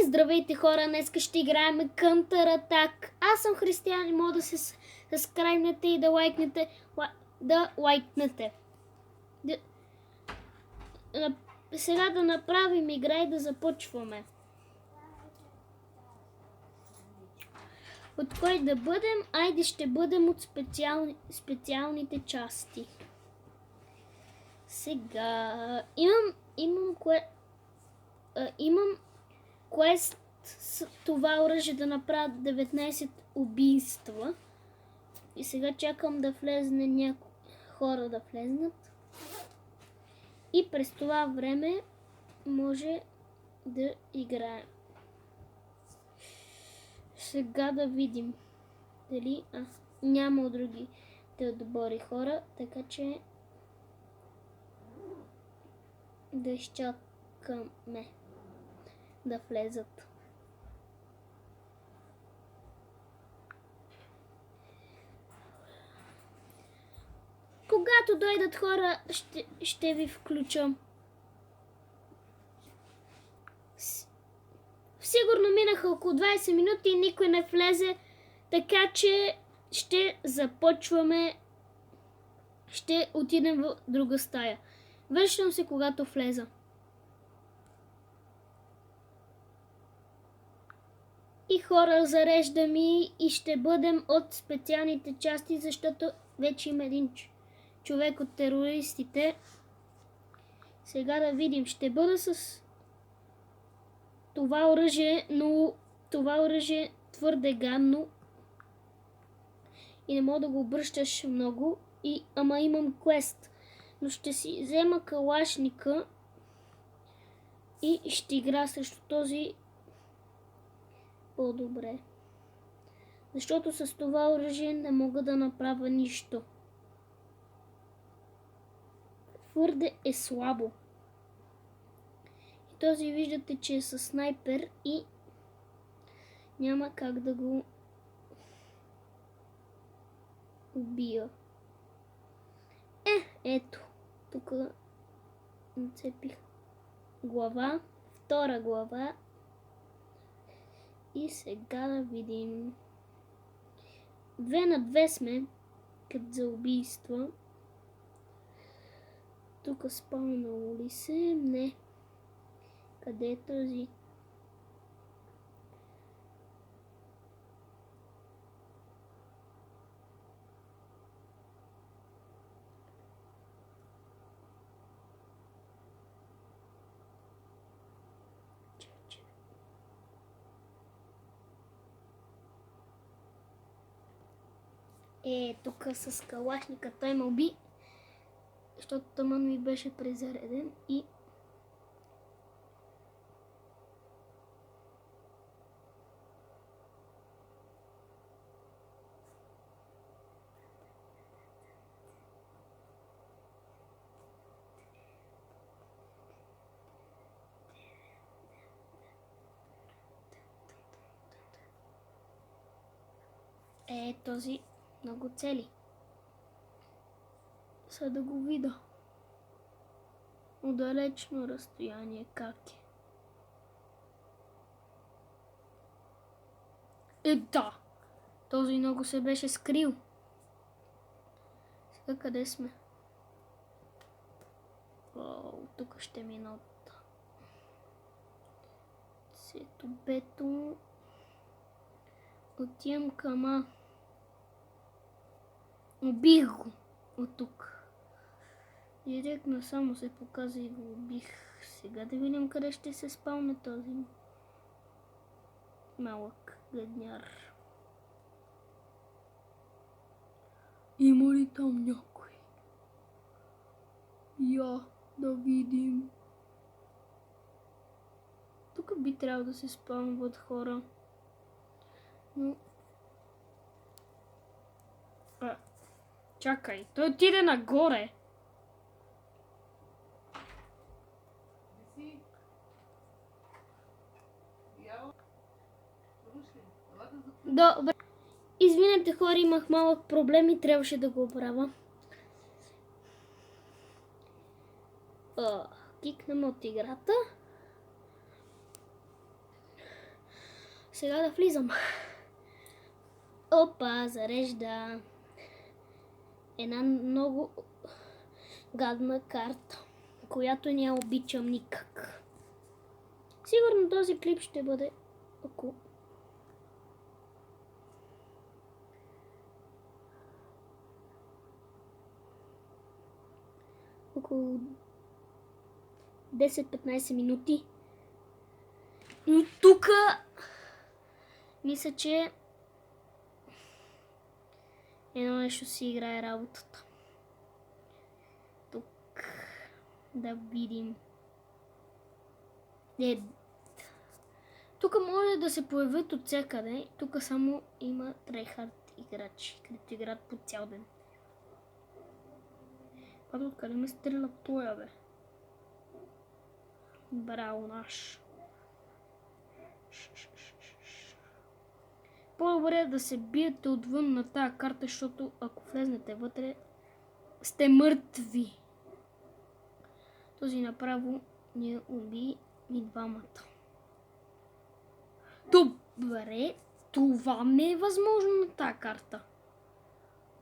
Здравейте хора, днес ще играем Counter Attack. Аз съм Християн и мога да се съскрайбнете и да лайкнете. Сега да направим игра и да започваме. От кой да бъдем? Айде ще бъдем от специалните части. Сега имам квест с това оръжие да направя 19 убийства. И сега чакам да влезне някои хора да влезнат. И през това време може да играем. Сега да видим дали няма други отбори хора, така че да изчакаме да влезат. Когато дойдат хора, ще ви включам. Сигурно минаха около 20 минути и никой не влезе, така че ще започваме. Ще отидем в друга стая. Връщам се, когато влеза. И хора, зареждам и ще бъдем от специалните части, защото вече има един човек от терористите. Сега да видим, ще бъда с това оръжие, но това оръжие е твърде гадно и не мога да го обръщаш много. Ама имам квест, но ще си взема калашника и ще игра срещу този по-добре. Защото с това оръжие не мога да направя нищо. Твърде е слабо. И този виждате, че е със снайпер и няма как да го убия. Ето. Тук нацепих глава. Втора глава. И сега да видим. 2 на 2 сме, като за убийства. Тук спалнало ли се? Не. Къде е този? Тук с калашника той ме уби, защото тъмън ми беше презареден и този много цели. Сега да го видя. Отдалечно разстояние как е. Да! Този много се беше скрил. Сега къде сме? Тук ще мина от Сето бето. Отивам към убих го от тук. Директно само се показа и го убих. Сега да видим къде ще се спалне този малък гадняр. Има ли там някой? Я да видим. Тук би трябвало да се спалнват хора. Но чакай, той отиде нагоре. Добре. Извинете хора, имах малък проблем и трябваше да го оправя. Кикнем от играта. сега да влизам. Опа, зарежда. Една много гадна карта, която не я обичам никак. Сигурно този клип ще бъде около 10-15 минути. Но тук мисля, че едно нещо си играе работата. Тук да видим. Тук може да се появят от всякъде. Тук само има трейхард играчи, където играят по цял ден. Пак откъде ме стреля тоя, бе? Браво наш. По-добре е да се биете отвън на тази карта, защото ако влезнете вътре, сте мъртви. Този направо ни уби и двамата. Добре, това не е възможно на тази карта.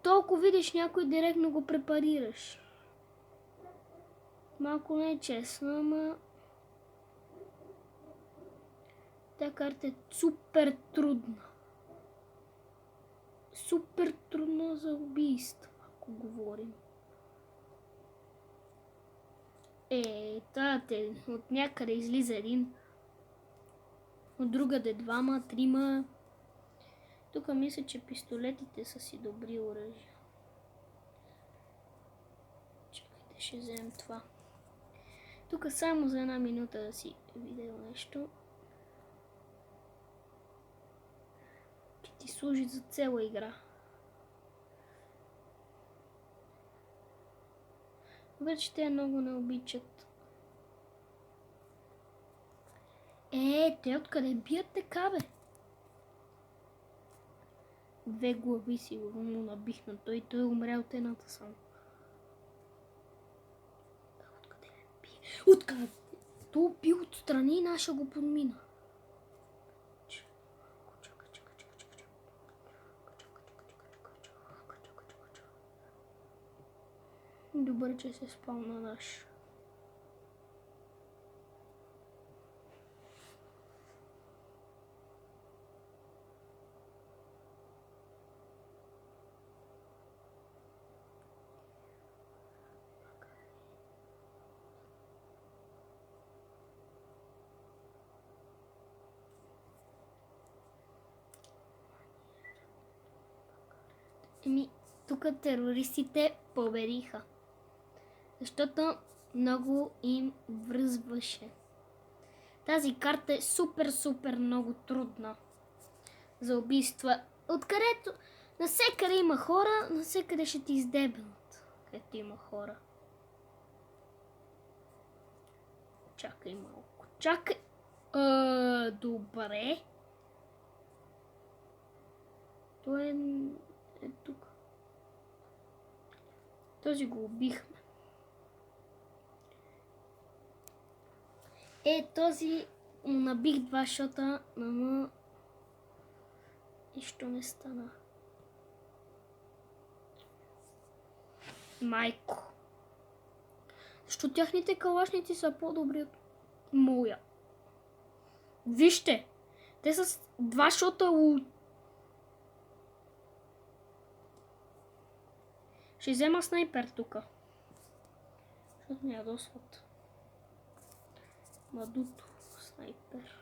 Толкова видиш някой, директно го препарираш. Малко не е честно, ама... Тази карта е супер трудна. Супер трудна за убийство, ако говорим. Тате, от някъде излиза един. От другаде двама, трима. Тук мисля, че пистолетите са си добри оръжия. Чакайте, ще вземем това. Тук само за една минута да си видя нещо. Че ти служи за цяла игра. Вече те много не обичат. Те откъде бият така, бе? Две глави сигурно му набихна. Той е умрял от едната само. Откъде ме бие? Откъде? То бил отстрани и наша го подмина. Добре, че се спал на наш. Тук терористите победиха. Защото много им връзваше. Тази карта е супер много трудна за убийства. Откъдето навсекъде има хора, навсекъде ще ти издебнат. Където има хора. Чакай малко. Чакай. Добре. Той е тук. Този го убихме. Този му набих 2 шота, но нищо не стана. Майко. Защо тяхните калашници са по-добри от моя? Вижте! Те са 2 шота от... Ще взема снайпер тука. Защото ми ядосват. Мадуто снайпер.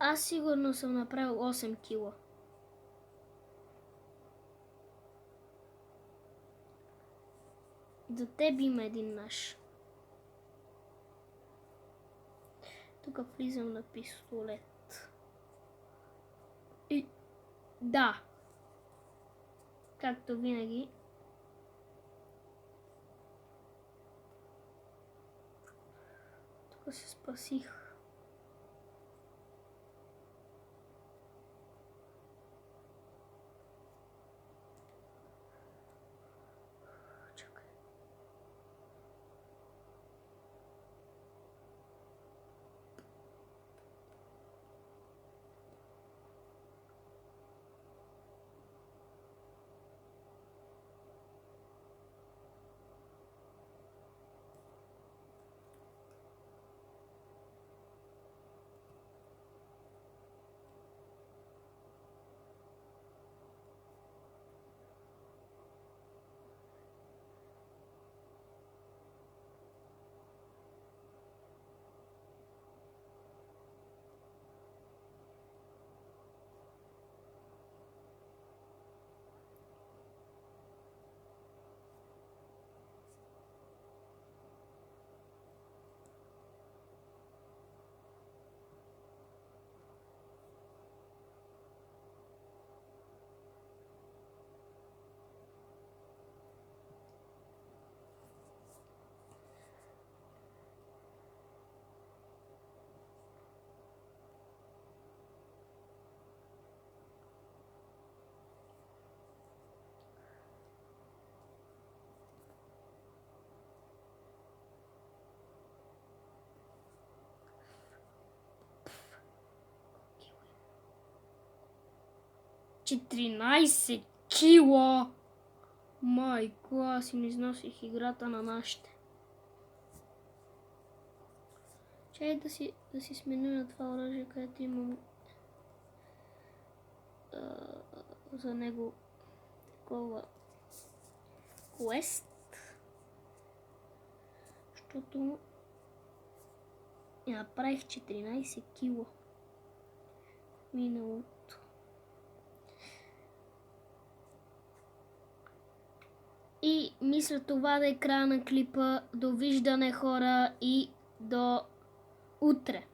Аз сигурно съм направил 8 кила. За теб има един наш. Тук влизам на пистолет. И да. Както винаги. Тук се спасих. Четиринайсет кила! Майко, аз им износих играта на нашите. Чай да си сменя на това оръжие, където имам за него такова квест. Защото направих 14 кила миналото. И мисля това да е края на клипа. Довиждане, хора, и до утре.